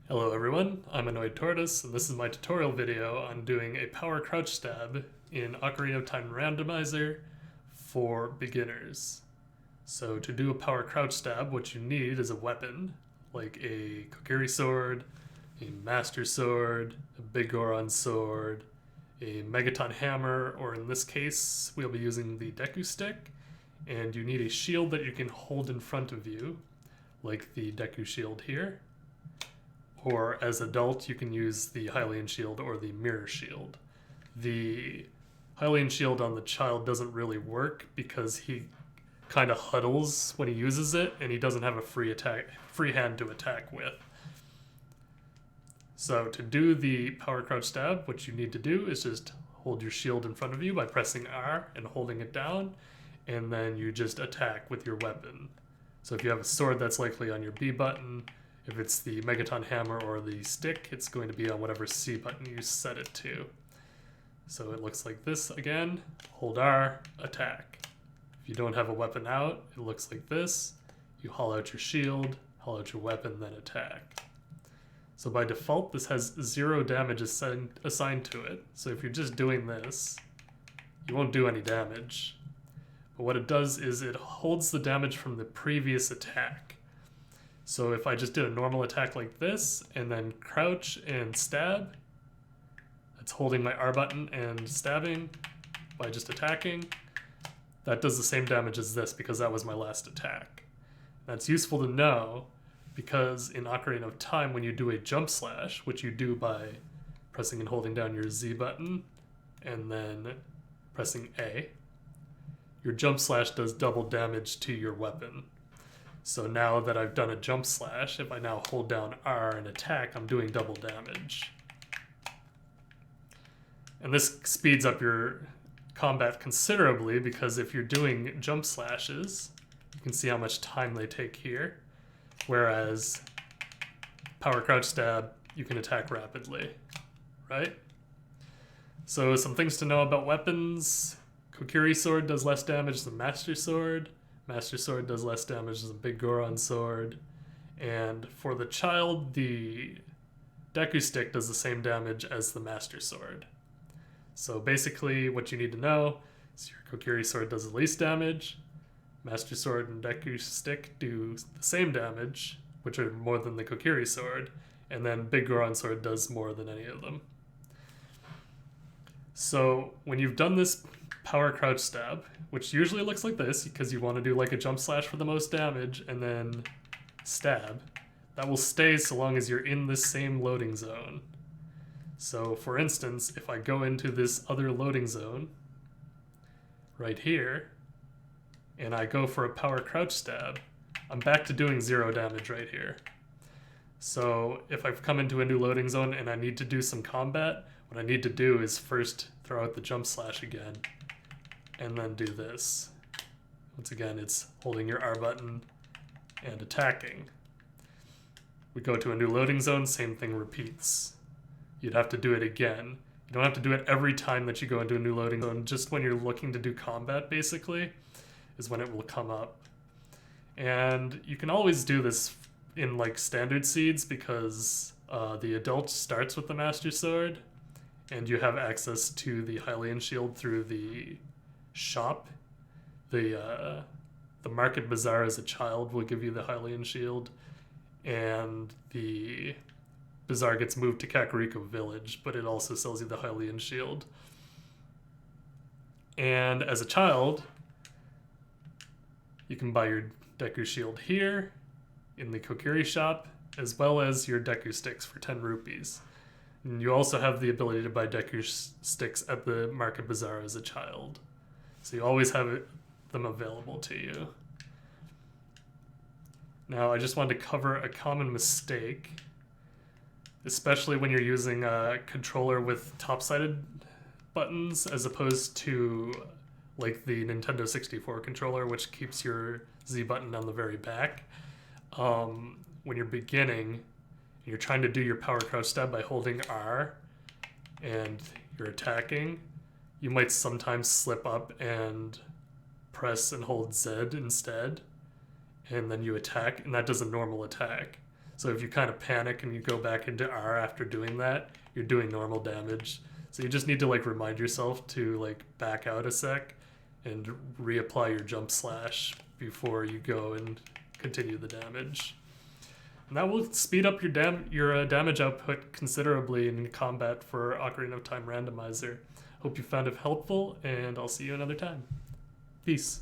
Hello everyone, I'm Annoyed Tortoise, and this is my tutorial video on doing a power crouch stab in Ocarina of Time Randomizer for beginners. So to do a power crouch stab, what you need is a weapon, like a Kokiri sword, a Master Sword, a Big Goron sword, a Megaton hammer, or in this case, we'll be using the Deku stick, and you need a shield that you can hold in front of you, like the Deku shield here. Or as adult, you can use the Hylian Shield or the Mirror Shield. The Hylian Shield on the child doesn't really work because he kind of huddles when he uses it, and he doesn't have a free hand to attack with. So to do the power crouch stab, what you need to do is just hold your shield in front of you by pressing R and holding it down, and then you just attack with your weapon. So if you have a sword, that's likely on your B button. If it's the Megaton hammer or the stick, it's going to be on whatever C button you set it to. So it looks like this again. Hold R, attack. If you don't have a weapon out, it looks like this. You haul out your shield, haul out your weapon, then attack. So by default, this has 0 damage assigned to it. So if you're just doing this, you won't do any damage. But what it does is it holds the damage from the previous attack. So if I just did a normal attack like this, and then crouch and stab, that's holding my R button and stabbing by just attacking, that does the same damage as this because that was my last attack. That's useful to know because in Ocarina of Time, when you do a jump slash, which you do by pressing and holding down your Z button and then pressing A, your jump slash does double damage to your weapon. So now that I've done a jump slash, if I now hold down R and attack, I'm doing double damage. And this speeds up your combat considerably because if you're doing jump slashes, you can see how much time they take here. Whereas power crouch stab, you can attack rapidly, right? So some things to know about weapons. Kokiri sword does less damage than Master Sword. Master Sword does less damage than Big Goron sword. And for the child, the Deku stick does the same damage as the Master Sword. So basically what you need to know is your Kokiri sword does the least damage. Master Sword and Deku stick do the same damage, which are more than the Kokiri sword. And then Big Goron sword does more than any of them. So when you've done this power crouch stab, which usually looks like this because you want to do like a jump slash for the most damage and then stab, that will stay so long as you're in this same loading zone. So for instance, if I go into this other loading zone right here and I go for a power crouch stab, I'm back to doing 0 damage right here. So if I've come into a new loading zone and I need to do some combat, what I need to do is first throw out the jump slash again and then do this. Once again, it's holding your R button and attacking. We go to a new loading zone, same thing repeats. You'd have to do it again. You don't have to do it every time that you go into a new loading zone, just when you're looking to do combat, basically, is when it will come up. And you can always do this in like standard seeds because the adult starts with the Master Sword, and you have access to the Hylian Shield through the shop. The Market Bazaar as a child will give you the Hylian Shield, and the Bazaar gets moved to Kakariko Village, but it also sells you the Hylian Shield. And as a child, you can buy your Deku Shield here in the Kokiri shop, as well as your Deku sticks for 10 rupees. And you also have the ability to buy Deku sticks at the Market Bazaar as a child. So you always have them available to you. Now, I just wanted to cover a common mistake, especially when you're using a controller with top-sided buttons as opposed to like the Nintendo 64 controller, which keeps your Z button on the very back. When you're beginning, you're trying to do your power crouch stab by holding R and you're attacking, you might sometimes slip up and press and hold Z instead, and then you attack, and that does a normal attack. So if you kind of panic and you go back into R after doing that, you're doing normal damage. So you just need to like remind yourself to like back out a sec and reapply your jump slash before you go and continue the damage. And that will speed up your damage output considerably in combat for Ocarina of Time Randomizer. Hope you found it helpful, and I'll see you another time. Peace.